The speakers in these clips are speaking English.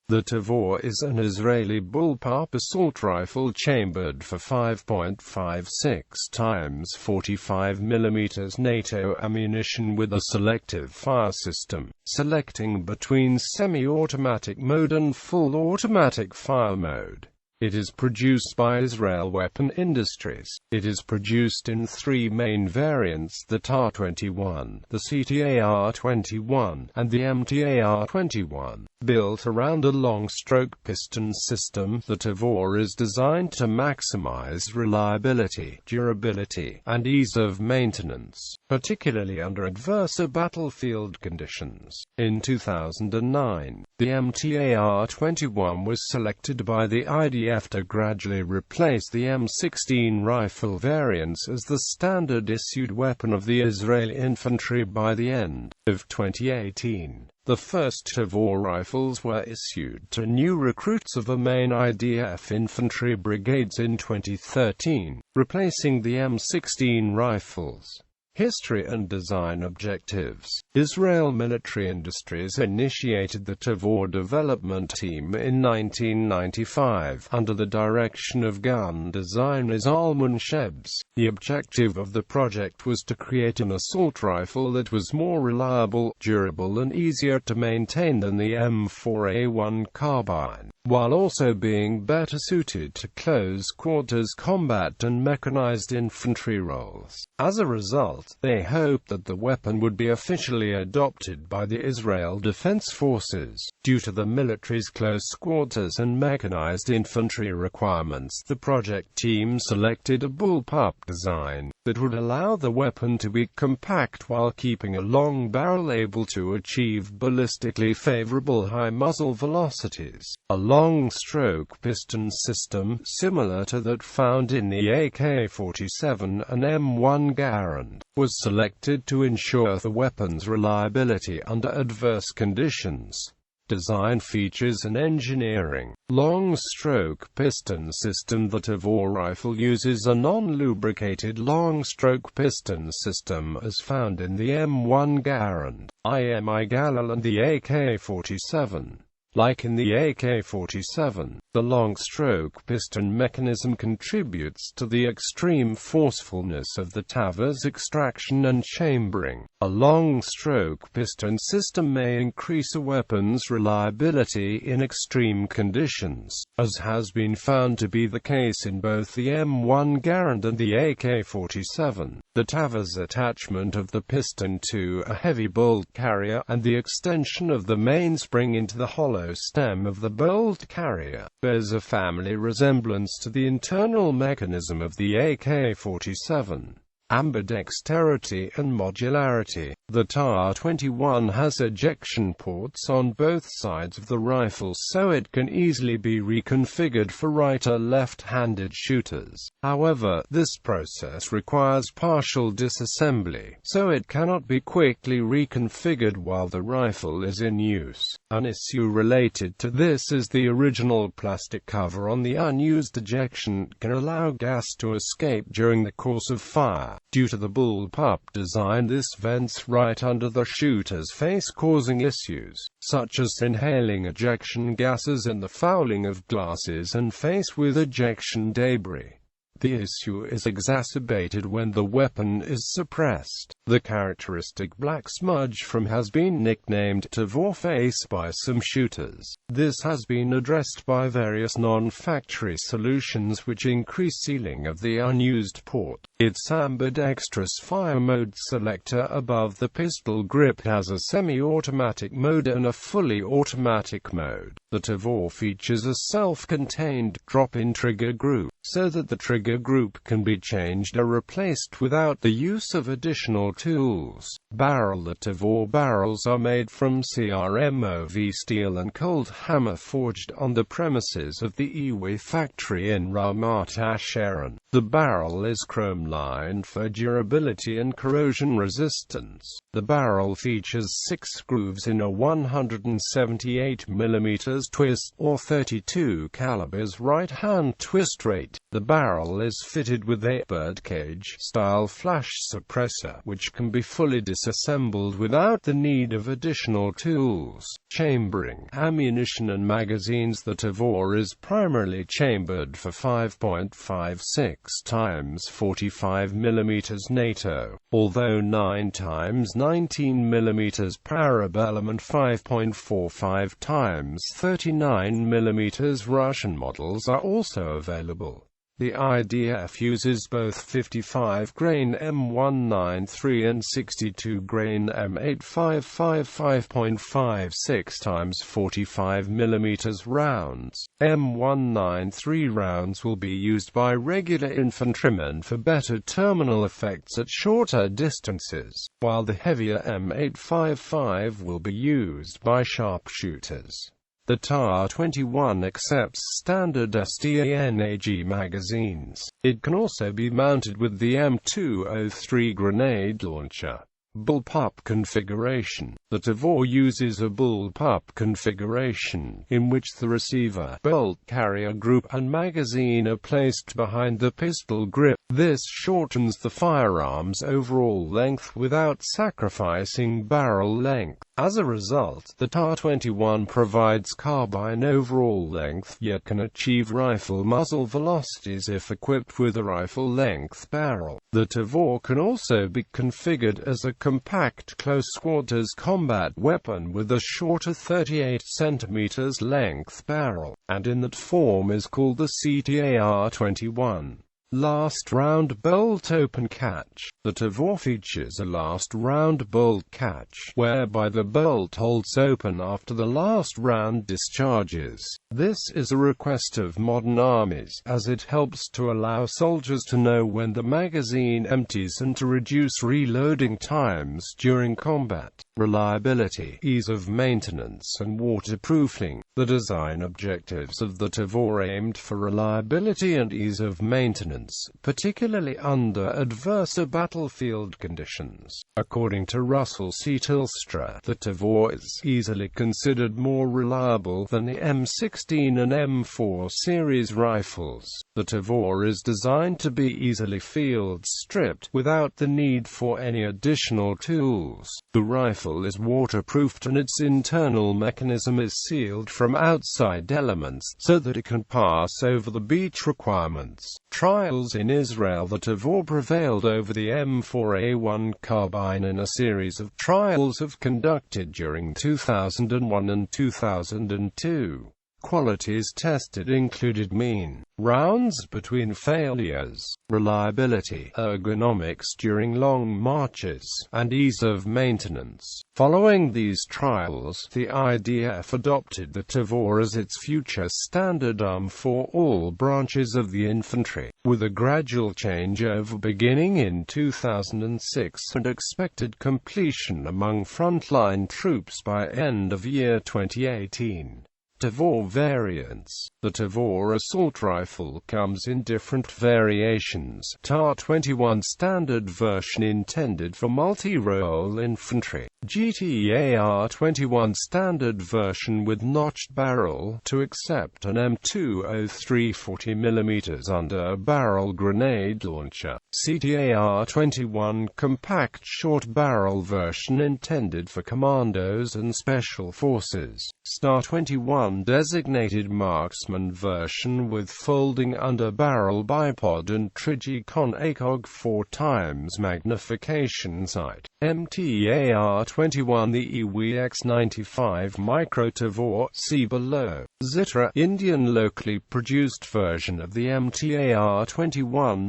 The Tavor is an Israeli bullpup assault rifle chambered for 5.56 x 45 mm NATO ammunition with a selective fire system, selecting between semi-automatic mode and full automatic fire mode. It is produced by Israel Weapon Industries. It is produced in three main variants: the IWI-21, the MTAR-21, and the MTAR-21. Built around a long-stroke piston system, the Tavor is designed to maximize reliability, durability, and ease of maintenance, particularly under adverse battlefield conditions. In 2009, the MTAR-21 was selected by the IDF to gradually replace the M16 rifle variants as the standard issued weapon of the Israeli infantry by the end of 2018. The first Tavor rifles were issued to new recruits of the main IDF infantry brigades in 2013, replacing the M16 rifles. History and design objectives. Israel Military Industries initiated the Tavor development team in 1995, under the direction of gun designer Zalman Shebs. The objective of the project was to create an assault rifle that was more reliable, durable and easier to maintain than the M4A1 carbine, while also being better suited to close-quarters combat and mechanized infantry roles. As a result, they hoped that the weapon would be officially adopted by the Israel Defense Forces. Due to the military's close quarters and mechanized infantry requirements, the project team selected a bullpup design that would allow the weapon to be compact while keeping a long barrel able to achieve ballistically favorable high muzzle velocities. A long-stroke piston system, similar to that found in the AK-47 and M1 Garand, was selected to ensure the weapon's reliability under adverse conditions. Design features and engineering. Long-stroke piston system. The Tavor rifle uses a non-lubricated long-stroke piston system as found in the M1 Garand, IMI Galil and the AK-47. Like in the AK-47, the long-stroke piston mechanism contributes to the extreme forcefulness of the Tavor's extraction and chambering. A long-stroke piston system may increase a weapon's reliability in extreme conditions, as has been found to be the case in both the M1 Garand and the AK-47. The Tavor's attachment of the piston to a heavy bolt carrier, and the extension of the mainspring into the hollow stem of the bolt carrier, bears a family resemblance to the internal mechanism of the AK-47. Ambidexterity and modularity. The IWI-21 has ejection ports on both sides of the rifle so it can easily be reconfigured for right or left-handed shooters. However, this process requires partial disassembly, so it cannot be quickly reconfigured while the rifle is in use. An issue related to this is the original plastic cover on the unused ejection can allow gas to escape during the course of fire. Due to the bullpup design, this vents right under the shooter's face, causing issues, such as inhaling ejection gases and the fouling of glasses and face with ejection debris. The issue is exacerbated when the weapon is suppressed. The characteristic black smudge from has been nicknamed Tavor face by some shooters. This has been addressed by various non-factory solutions which increase sealing of the unused port. Its ambidextrous fire mode selector above the pistol grip has a semi-automatic mode and a fully automatic mode. The Tavor features a self-contained drop-in trigger group, so that the trigger group can be changed or replaced without the use of additional tools. Barrel. The Tavor barrels are made from CRMOV steel and cold hammer forged on the premises of the IWI factory in Ramat Hasharon. The The barrel is chrome-lined for durability and corrosion resistance. The barrel features 6 grooves in a 178 mm twist or 32 calibers right-hand twist rate. The barrel is fitted with a birdcage-style flash suppressor, which can be fully disassembled without the need of additional tools. Chambering, ammunition and magazines. The Tavor is primarily chambered for 5.56 times 45 mm NATO, although 9 times 19 mm parabellum and 5.45 times 39 mm Russian models are also available. The IDF uses both 55-grain M193 and 62-grain M855 5.56 times 45 mm rounds. M193 rounds will be used by regular infantrymen for better terminal effects at shorter distances, while the heavier M855 will be used by sharpshooters. The MTAR-21 accepts standard STANAG magazines. It can also be mounted with the M203 grenade launcher. Bullpup configuration. The Tavor uses a bullpup configuration, in which the receiver, bolt carrier group and magazine are placed behind the pistol grip. This shortens the firearm's overall length without sacrificing barrel length. As a result, the MTAR-21 provides carbine overall length, yet can achieve rifle muzzle velocities if equipped with a rifle-length barrel. The Tavor can also be configured as a compact close-quarters combat weapon with a shorter 38 cm length barrel, and in that form is called the MTAR-21. Last round bolt open catch. The Tavor features a last round bolt catch, whereby the bolt holds open after the last round discharges. This is a request of modern armies, as it helps to allow soldiers to know when the magazine empties and to reduce reloading times during combat. Reliability, ease of maintenance and waterproofing. The design objectives of the Tavor aimed for reliability and ease of maintenance, particularly under adverse battlefield conditions. According to Russell C. Tilstra, the Tavor is easily considered more reliable than the M16 and M4 series rifles. The Tavor is designed to be easily field stripped, without the need for any additional tools. The rifle is waterproofed and its internal mechanism is sealed from outside elements, so that it can pass over the beach requirements. Trials in Israel. The Tavor prevailed over the M4A1 carbine in a series of trials conducted during 2001 and 2002. Qualities tested included mean rounds between failures, reliability, ergonomics during long marches, and ease of maintenance. Following these trials, the IDF adopted the Tavor as its future standard arm for all branches of the infantry, with a gradual changeover beginning in 2006 and expected completion among frontline troops by end of year 2018. Tavor variants. The Tavor assault rifle comes in different variations. MTAR-21 standard version intended for multi-role infantry. GTAR-21 standard version with notched barrel to accept an M203 40mm under barrel grenade launcher. CTAR-21 compact short barrel version intended for commandos and special forces. STAR-21 designated marksman version with folding under barrel bipod and Trigicon ACOG 4 times magnification sight. MTAR-21 The IWI 95 Tavor, see below. Zitra, Indian locally produced version of the MTAR-21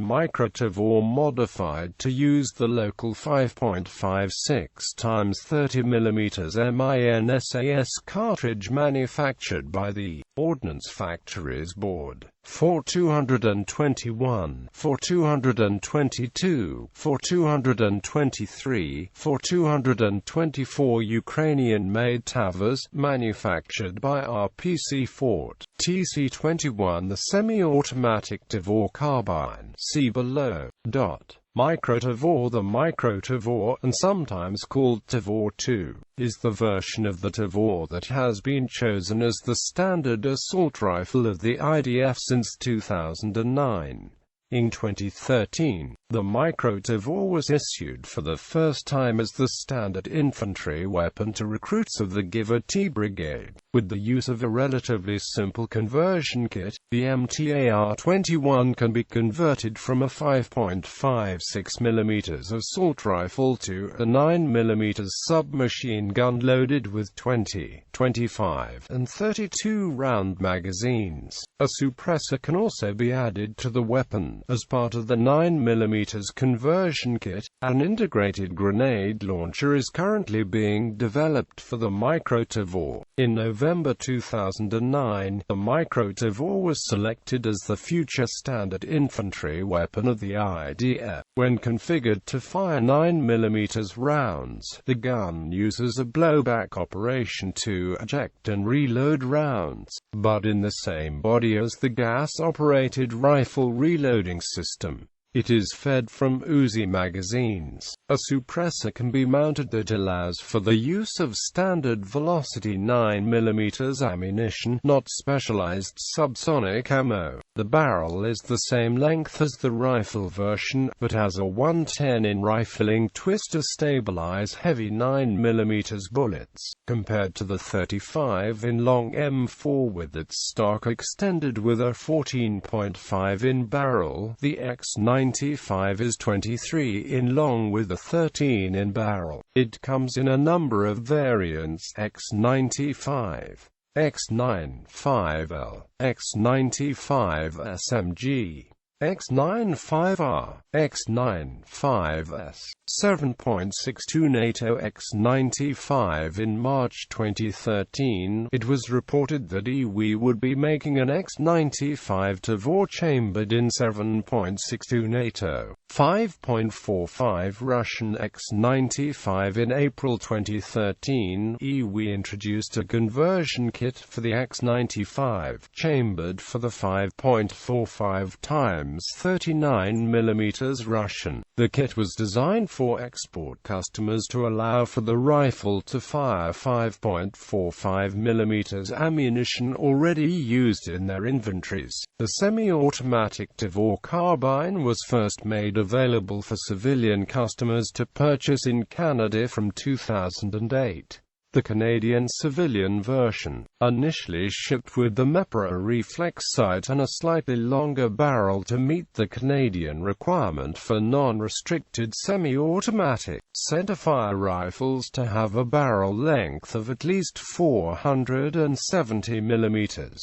Tavor modified to use the local 5.56 x 30mm MINSAS cartridge manufactured by the Ordnance Factories Board, 4221, 4222, 4223, 4224 Ukrainian-made Tavors, manufactured by RPC Fort, TC-21 the semi-automatic Tavor carbine, see below. Micro-Tavor. The Micro-Tavor, and sometimes called Tavor 2, is the version of the Tavor that has been chosen as the standard assault rifle of the IDF since 2009. In 2013, the Micro-Tavor was issued for the first time as the standard infantry weapon to recruits of the T Brigade. With the use of a relatively simple conversion kit, the MTAR-21 can be converted from a 5.56 mm assault rifle to a 9 mm submachine gun loaded with 20, 25, and 32 round magazines. A suppressor can also be added to the weapon. As part of the 9 mm conversion kit, an integrated grenade launcher is currently being developed for the Micro-Tavor. In November 2009, the Micro-Tavor was selected as the future standard infantry weapon of the IDF. When configured to fire 9 mm rounds, the gun uses a blowback operation to eject and reload rounds, but in the same body as the gas-operated rifle reloading system. It is fed from Uzi magazines. A suppressor can be mounted that allows for the use of standard velocity 9 mm ammunition, not specialized subsonic ammo. The barrel is the same length as the rifle version, but has a 110 in rifling twist to stabilize heavy 9 mm bullets, compared to the 35 in long M4 with its stock extended with a 14.5 in barrel. The X95 is 23 in long with a 13 in barrel. It comes in a number of variants: X95, X95L, X95 SMG, X95R, X95S, 7.62 NATO X95. In March 2013, it was reported that IWI would be making an X95 Tavor chambered in 7.62 NATO, 5.45 Russian X95. In April 2013, IWI introduced a conversion kit for the X95, chambered for the 5.45 times 39 mm Russian. The kit was designed for export customers to allow for the rifle to fire 5.45 mm ammunition already used in their inventories. The semi-automatic Tavor carbine was first made available for civilian customers to purchase in Canada from 2008. The Canadian civilian version, initially shipped with the MTAR reflex sight and a slightly longer barrel to meet the Canadian requirement for non-restricted semi-automatic centerfire rifles to have a barrel length of at least 470 mm.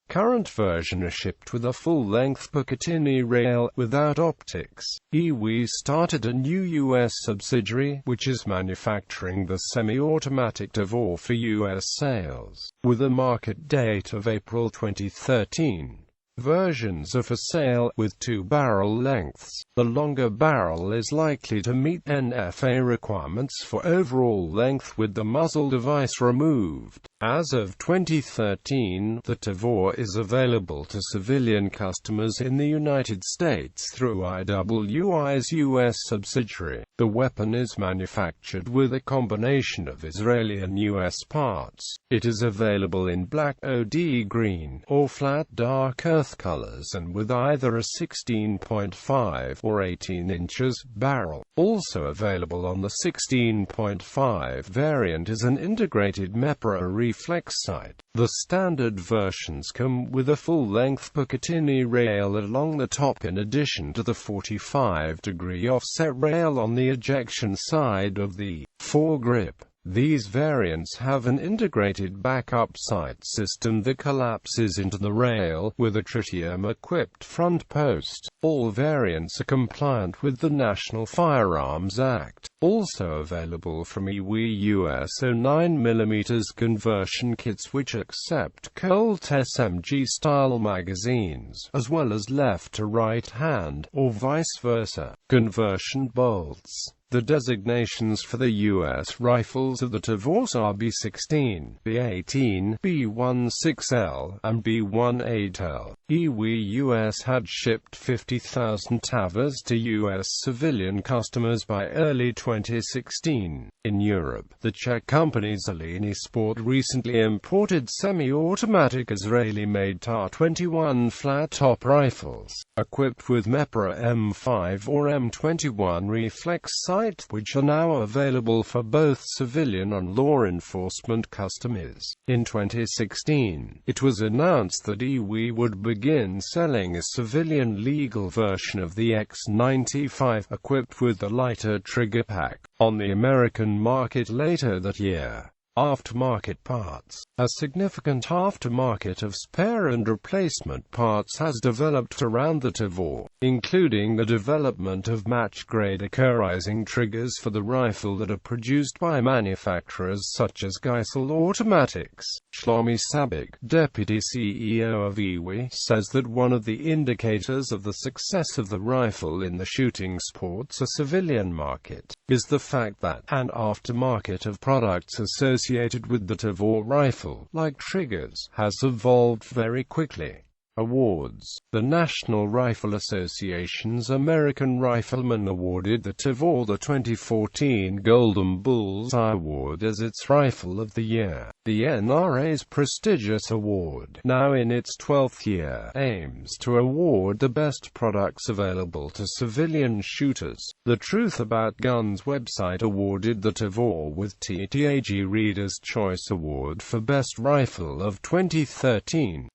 Current version is shipped with a full-length Picatinny rail, without optics. IWI started a new U.S. subsidiary, which is manufacturing the semi-automatic Tavor for U.S. sales, with a market date of April 2013. Versions are for sale, with two barrel lengths. The longer barrel is likely to meet NFA requirements for overall length with the muzzle device removed. As of 2013, the Tavor is available to civilian customers in the United States through IWI's U.S. subsidiary. The weapon is manufactured with a combination of Israeli and U.S. parts. It is available in black OD green, or flat dark earth colors, and with either a 16.5 or 18 inches barrel. Also available on the 16.5 variant is an integrated MTAR reflex sight. The standard versions come with a full-length Picatinny rail along the top in addition to the 45-degree offset rail on the ejection side of the foregrip. These variants have an integrated backup sight system that collapses into the rail, with a tritium-equipped front post. All variants are compliant with the National Firearms Act. Also available from IWI US 9mm conversion kits which accept Colt SMG-style magazines, as well as left-to-right hand, or vice versa, conversion bolts. The designations for the U.S. rifles of the Tavor are B16, B18, B16L, and B18L. IWI US had shipped 50,000 Tavors to U.S. civilian customers by early 2016. In Europe, the Czech company Zeleny Sport recently imported semi-automatic Israeli-made MTAR-21 flat-top rifles, equipped with MEPRA M5 or M21 reflex sight, which are now available for both civilian and law enforcement customers. In 2016, it was announced that IWI would begin selling a civilian legal version of the X95, equipped with the lighter trigger pack, on the American market later that year. Aftermarket parts. A significant aftermarket of spare and replacement parts has developed around the Tavor, including the development of match-grade accurizing triggers for the rifle that are produced by manufacturers such as Geissel Automatics. Shlomi Sabik, deputy CEO of IWI, says that one of the indicators of the success of the rifle in the shooting sports or civilian market is the fact that an aftermarket of products associated with the Tavor rifle, like triggers, has evolved very quickly. Awards. The National Rifle Association's American Rifleman awarded the Tavor the 2014 Golden Bullseye Award as its Rifle of the Year. The NRA's prestigious award, now in its 12th year, aims to award the best products available to civilian shooters. The Truth About Guns website awarded the Tavor with TTAG Reader's Choice Award for Best Rifle of 2013.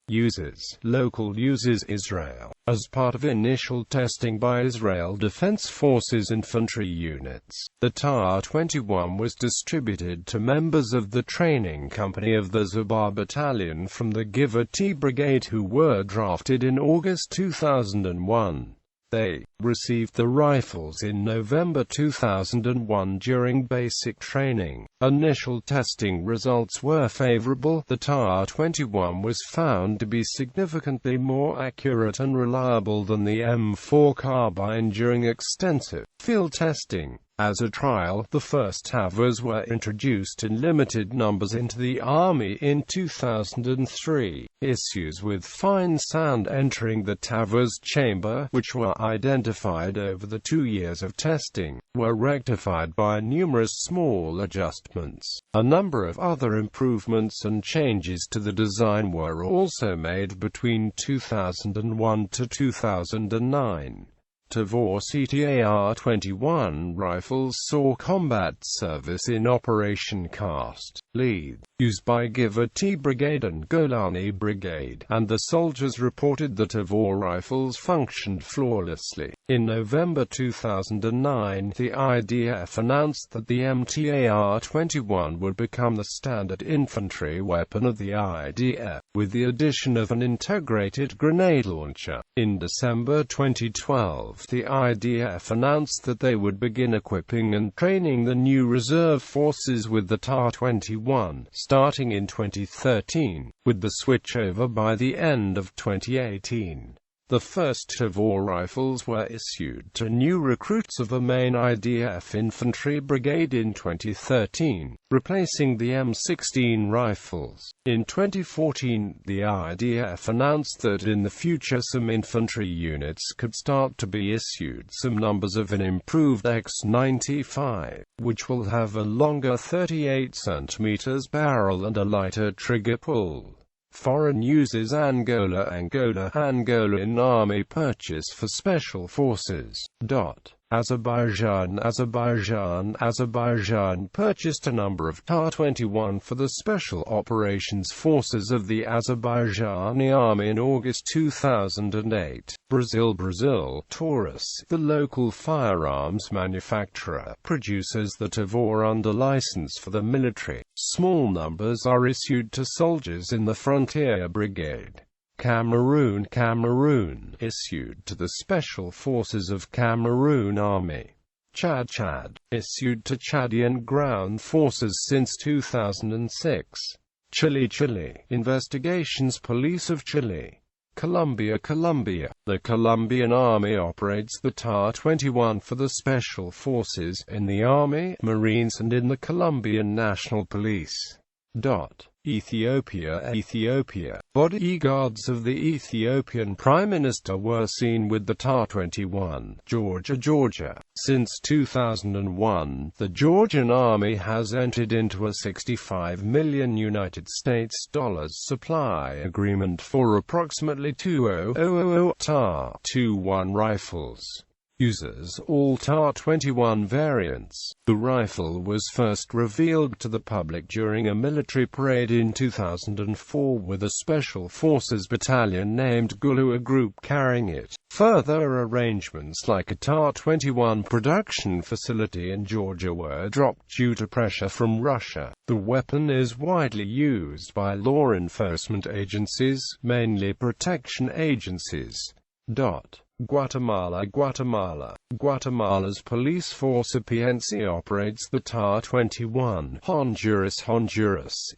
Local uses Israel. As part of initial testing by Israel Defense Forces infantry units, the MTAR-21 was distributed to members of the training company of the Zubar Battalion from the Givati Brigade who were drafted in August 2001. They received the rifles in November 2001 during basic training. Initial testing results were favorable. The MTAR-21 was found to be significantly more accurate and reliable than the M4 carbine during extensive field testing. As a trial, the first Tavors were introduced in limited numbers into the Army in 2003. Issues with fine sound entering the Tavor's chamber, which were identified over the 2 years of testing, were rectified by numerous small adjustments. A number of other improvements and changes to the design were also made between 2001 to 2009. Tavor MTAR-21 rifles saw combat service in Operation Cast Lead, used by Givati Brigade and Golani Brigade, and the soldiers reported the Tavor rifles functioned flawlessly. In November 2009, the IDF announced that the MTAR-21 would become the standard infantry weapon of the IDF, with the addition of an integrated grenade launcher. In December 2012, the IDF announced that they would begin equipping and training the new reserve forces with the MTAR-21, starting in 2013, with the switchover by the end of 2018. The first Tavor rifles were issued to new recruits of a main IDF infantry brigade in 2013, replacing the M16 rifles. In 2014, the IDF announced that in the future some infantry units could start to be issued some numbers of an improved X95, which will have a longer 38 cm barrel and a lighter trigger pull. Foreign uses Angola in Army purchase for Special Forces. Azerbaijan purchased a number of TAR-21 for the Special Operations Forces of the Azerbaijani Army in August 2008. Brazil Taurus, the local firearms manufacturer, produces the Tavor under license for the military. Small numbers are issued to soldiers in the Frontier Brigade. Cameroon issued to the Special Forces of Cameroon Army. Chad issued to Chadian Ground Forces since 2006. Chile Investigations Police of Chile. Colombia the Colombian Army operates the TAR-21 for the Special Forces in the Army, Marines and in the Colombian National Police. Ethiopia. Bodyguards of the Ethiopian Prime Minister were seen with the TAR-21. Georgia. Since 2001, the Georgian Army has entered into a $65 million supply agreement for approximately 2,000 TAR-21 rifles. Uses all TAR-21 variants. The rifle was first revealed to the public during a military parade in 2004 with a Special Forces battalion named Gulua Group carrying it. Further arrangements like a TAR-21 production facility in Georgia were dropped due to pressure from Russia. The weapon is widely used by law enforcement agencies, mainly protection agencies. Guatemala's police force PNC operates the TAR-21.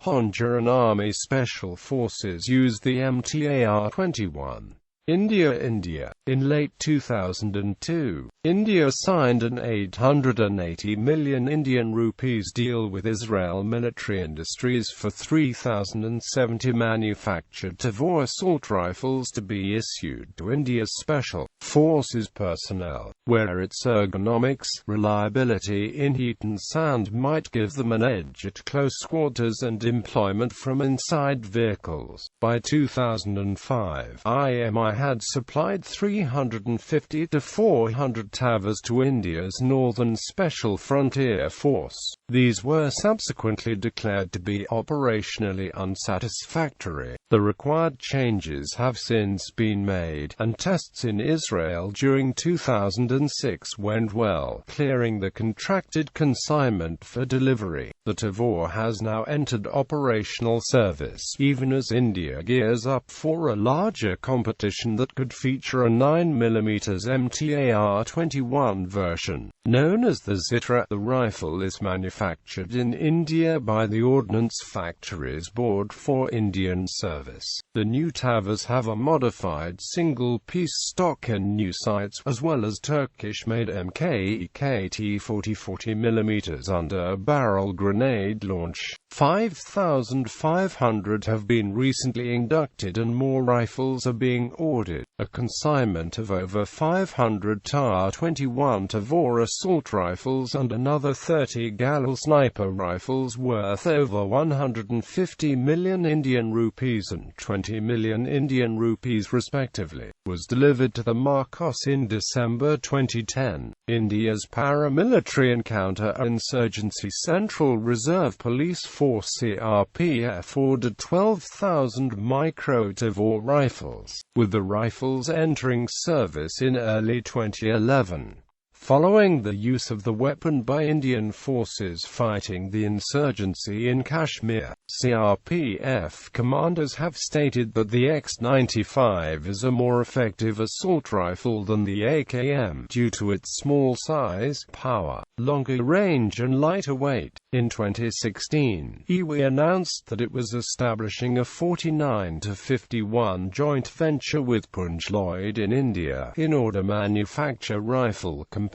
Honduran Army Special Forces use the MTAR-21. India. In late 2002, India signed an 880 million Indian rupees deal with Israel Military Industries for 3,070 manufactured Tavor assault rifles to be issued to India's Special Forces personnel, where its ergonomics, reliability in heat and sound might give them an edge at close quarters and employment from inside vehicles. By 2005, IMI had supplied 350 to 400 Tavors to India's Northern Special Frontier Force. These were subsequently declared to be operationally unsatisfactory. The required changes have since been made, and tests in Israel during 2006 went well, clearing the contracted consignment for delivery. The Tavor has now entered operational service, even as India gears up for a larger competition that could feature a 9mm MTAR-21 version. Known as the Zitra, the rifle is manufactured in India by the Ordnance Factories Board for Indian Service. The new Tavors have a modified single-piece stock and new sights, as well as Turkish-made MKEKT 40mm under-barrel grenade launch. 5,500 have been recently inducted and more rifles are being ordered. A consignment of over 500 TAR-21 Tavor assault rifles and another 30 Galil sniper rifles worth over 150 million Indian rupees and 20 million Indian rupees respectively, was delivered to the Marcos in December 2010. India's paramilitary and counter-insurgency Central Reserve Police Force CRPF ordered 12,000 micro Tavor rifles, with the rifles entering service in early 2011. Following the use of the weapon by Indian forces fighting the insurgency in Kashmir, CRPF commanders have stated that the X-95 is a more effective assault rifle than the AKM due to its small size, power, longer range and lighter weight. In 2016, IWI announced that it was establishing a 49-51 joint venture with Punj Lloyd in India in order to manufacture rifle components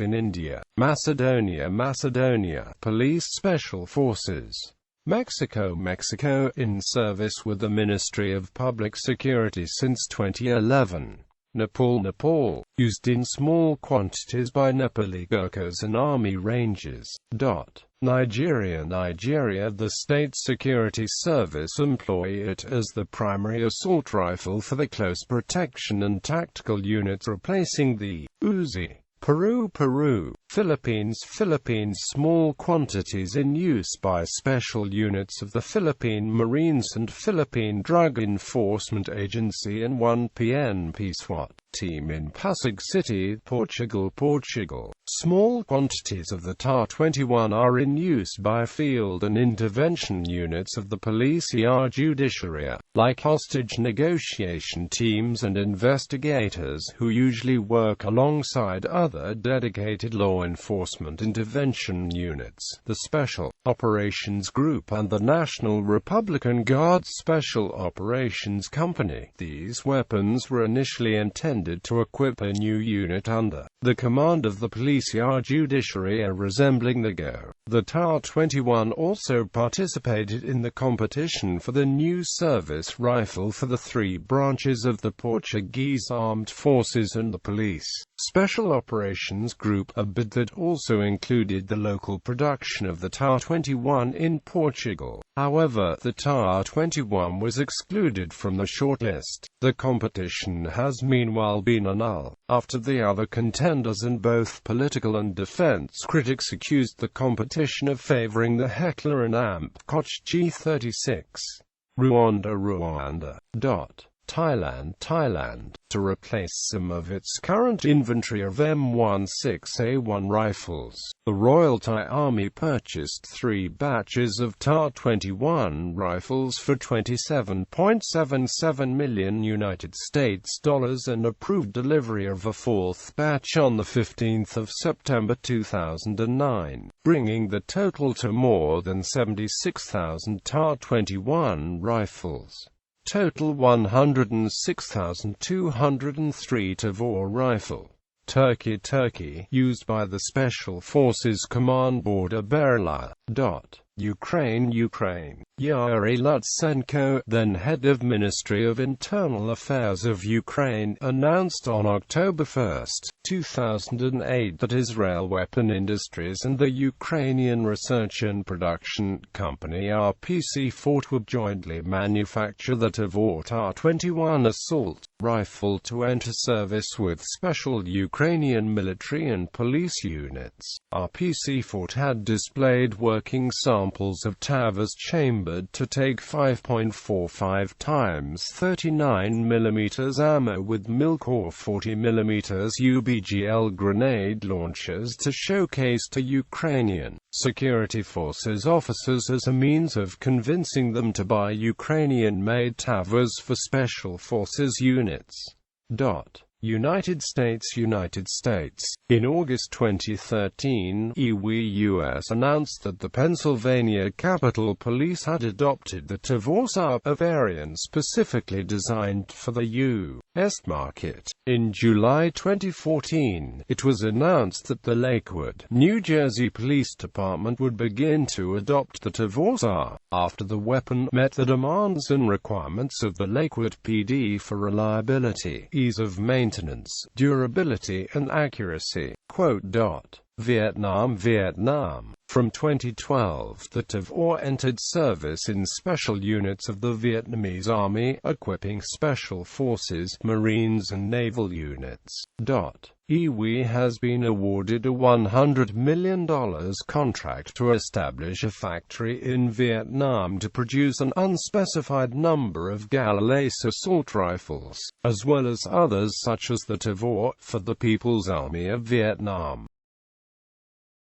in India. Macedonia Police Special Forces. Mexico in service with the Ministry of Public Security since 2011. Nepal used in small quantities by Nepali Gurkhas and army ranges. Nigeria the State Security Service employ it as the primary assault rifle for the close protection and tactical units, replacing the Uzi. Peru, Philippines, small quantities in use by special units of the Philippine Marines and Philippine Drug Enforcement Agency and 1 PNP SWAT team in Pasig City, Portugal. Small quantities of the TAR-21 are in use by field and intervention units of the Polícia Judiciaria, like hostage negotiation teams and investigators who usually work alongside other dedicated law enforcement intervention units, the Special Operations Group and the National Republican Guard Special Operations Company. These weapons were initially intended to equip a new unit under the command of the Polícia Judiciaria resembling the GO. The TAR-21 also participated in the competition for the new service rifle for the three branches of the Portuguese Armed Forces and the Police Special Operations Group, a bid that also included the local production of the TAR-21 in Portugal. However, the TAR-21 was excluded from the shortlist. The competition has meanwhile been annulled, after the other contenders and both political and defense critics accused the competition of favoring the Heckler and Amp Koch G36. Rwanda. Thailand, to replace some of its current inventory of M16A1 rifles. The Royal Thai Army purchased 3 batches of TAR-21 rifles for $27.77 million and approved delivery of a 4th batch on the 15th of September 2009, bringing the total to more than 76,000 TAR-21 rifles. Total 106,203 Tavor rifle. Turkey, used by the Special Forces Command Border Barilla. Ukraine. Yuri Lutsenko, then head of Ministry of Internal Affairs of Ukraine, announced on October 1, 2008 that Israel Weapon Industries and the Ukrainian Research and Production Company RPC-4 would jointly manufacture the Tavor TAR-21 assault rifle to enter service with special Ukrainian military and police units. RPC-4 had displayed working samples of Tavor's chambered to take 5.45 x 39 mm ammo with milk or 40 mm UBGL grenade launchers to showcase to Ukrainian security forces officers as a means of convincing them to buy Ukrainian-made Tavors for special forces units. United States. In August 2013, IWI announced that the Pennsylvania Capitol Police had adopted the Tavor, a variant specifically designed for the U.S. market. In July 2014, it was announced that the Lakewood, New Jersey Police Department would begin to adopt the Tavor after the weapon met the demands and requirements of the Lakewood PD for reliability, ease of maintenance, durability, and accuracy. Vietnam. From 2012, the Tavor entered service in special units of the Vietnamese Army, equipping special forces, Marines and naval units. IWI has been awarded a $100 million contract to establish a factory in Vietnam to produce an unspecified number of Galalas assault rifles, as well as others such as the Tavor, for the People's Army of Vietnam.